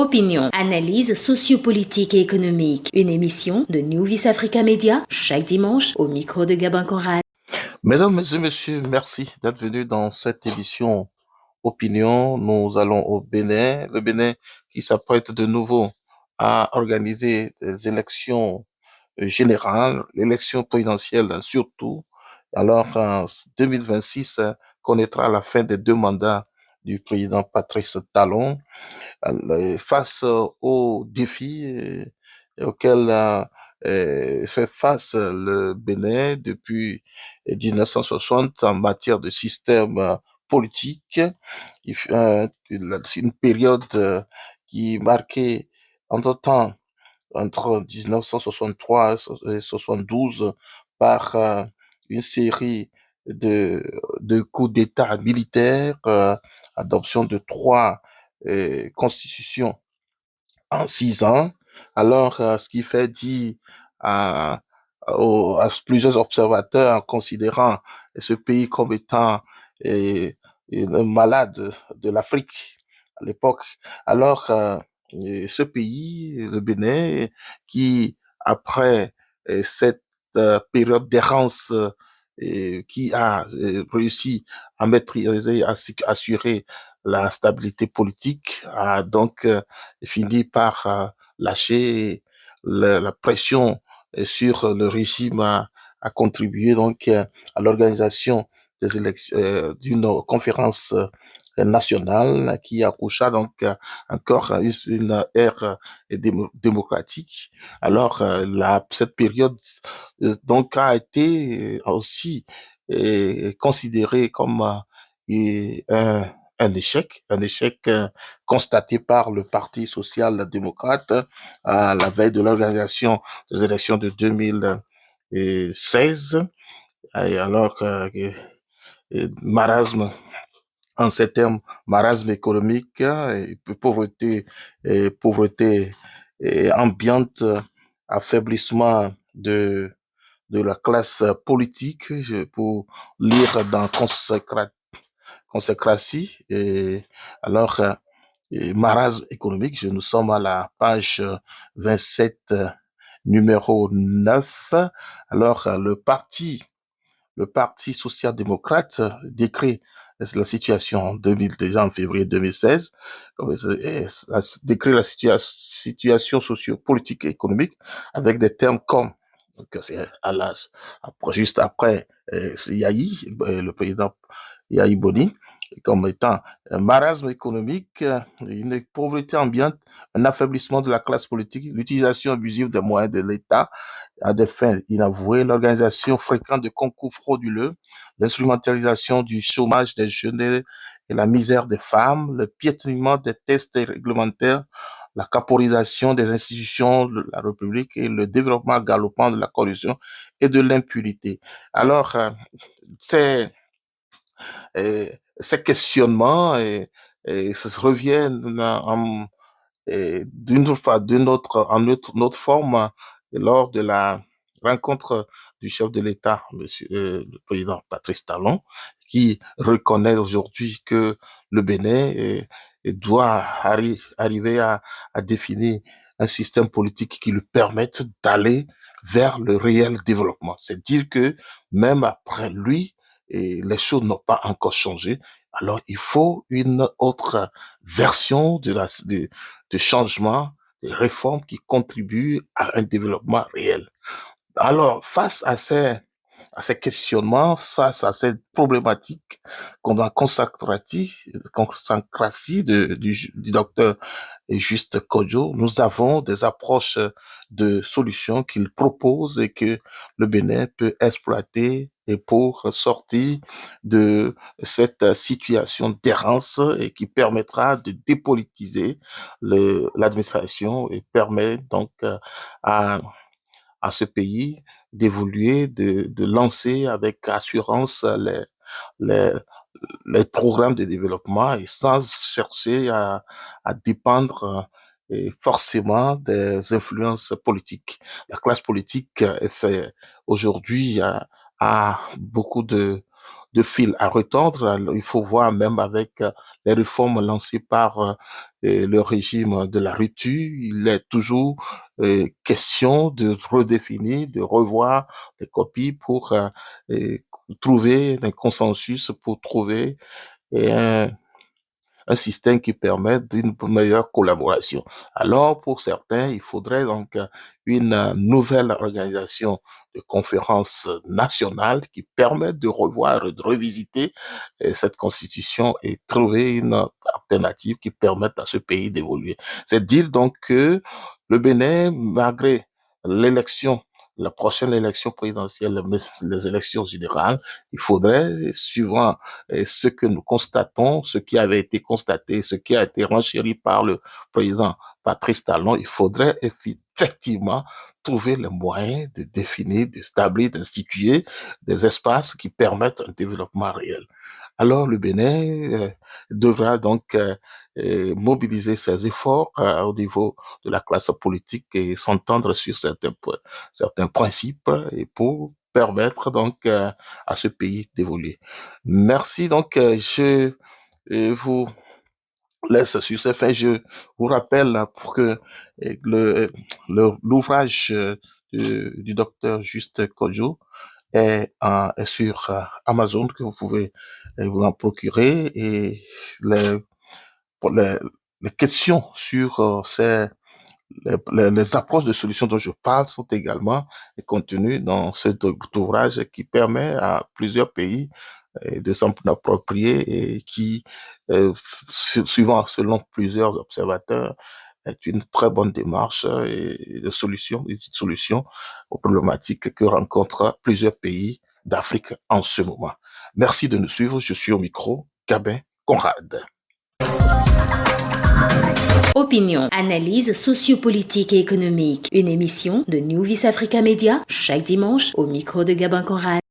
Opinion, analyse sociopolitique et économique. Une émission de New Vis Africa Media, chaque dimanche, au micro de Gabin Conrad. Mesdames et messieurs, merci d'être venus dans cette édition Opinion. Nous allons au Bénin, le Bénin qui s'apprête de nouveau à organiser des élections générales, l'élection présidentielle surtout. Alors, en 2026 connaîtra la fin des 2 mandats du président Patrice Talon. Face aux défis auxquels fait face le Bénin depuis 1960 en matière de système politique. C'est une période qui marquait entre-temps entre 1963 et 72 par une série de, de coups d'État militaires, adoption de 3 constitutions en 6 ans. Alors, ce qui fait dire à plusieurs observateurs, en considérant ce pays comme étant un malade de l'Afrique à l'époque. Alors, ce pays, le Bénin, qui, après cette période d'errance, qui a réussi à maîtriser, à assurer la stabilité politique, a donc fini par lâcher la pression sur le régime, a contribué donc à l'organisation des élections, d'une conférence nationale qui accoucha donc encore une ère démocratique. Alors cette période donc a été aussi considérée comme un échec constaté par le Parti social-démocrate à la veille de l'organisation des élections de 2016. Et alors, marasme, en ces termes, marasme économique, et pauvreté, pauvreté ambiante, affaiblissement de la classe politique, pour lire dans Consécratie. Et alors, marasme économique, nous sommes à la page 27, numéro 9. Alors, le parti social-démocrate décrit la situation déjà en février 2016, décrit la situation socio-politique et économique avec des termes comme, donc c'est juste après Yahi, le président Yahi Boni, comme étant un marasme économique, une pauvreté ambiante, un affaiblissement de la classe politique, l'utilisation abusive des moyens de l'État à des fins inavouées, l'organisation fréquente de concours frauduleux, l'instrumentalisation du chômage des jeunes et la misère des femmes, le piétinement des tests réglementaires, la caporisation des institutions de la République et le développement galopant de la corruption et de l'impunité. Alors, euh, ces questionnements reviennent en autre forme lors de la rencontre du chef de l'État, monsieur le président Patrice Talon, qui reconnaît aujourd'hui que le Bénin doit arriver à définir un système politique qui lui permette d'aller vers le réel développement. C'est dire que même après lui, les choses n'ont pas encore changé. Alors, il faut une autre version de changement, de réformes qui contribuent à un développement réel. Alors, face à ces questionnements, face à cette problématique qu'on a consacratie du docteur Juste Kodjo, nous avons des approches de solutions qu'il propose et que le Bénin peut exploiter et pour sortir de cette situation d'errance et qui permettra de dépolitiser l'administration et permet donc à ce pays d'évoluer, de lancer avec assurance les, les programmes de développement et sans chercher à dépendre forcément des influences politiques. La classe politique fait aujourd'hui a beaucoup de fil à retordre. Il faut voir même avec les réformes lancées par le régime de la rupture, il est toujours question de redéfinir, de revoir des copies pour trouver un consensus, pour trouver un un système qui permette une meilleure collaboration. Alors, pour certains, il faudrait donc une nouvelle organisation de conférences nationales qui permette de revoir et de revisiter cette constitution et trouver une alternative qui permette à ce pays d'évoluer. C'est dire donc que le Bénin, malgré l'élection, la prochaine élection présidentielle, les élections générales, il faudrait, suivant ce que nous constatons, ce qui avait été constaté, ce qui a été renchéri par le président Patrice Talon, il faudrait effectivement trouver les moyens de définir, d'établir, d'instituer des espaces qui permettent un développement réel. Alors le Bénin devra donc mobiliser ses efforts au niveau de la classe politique et s'entendre sur certains principes et pour permettre donc à ce pays d'évoluer. Merci donc, je vous laisse sur ce fait. Je vous rappelle pour que l'ouvrage du docteur Juste Kojo est sur Amazon, que vous pouvez vous en procurer, et les, les, les questions sur les approches de solutions dont je parle sont également contenues dans cet ouvrage qui permet à plusieurs pays de s'en approprier et qui, suivant selon plusieurs observateurs, est une très bonne démarche et de solution, une solution aux problématiques que rencontrent plusieurs pays d'Afrique en ce moment. Merci de nous suivre. Je suis au micro, Gabin Conrad. Opinion, analyse sociopolitique et économique. Une émission de New Vis Africa Media chaque dimanche au micro de Gabin Conrad.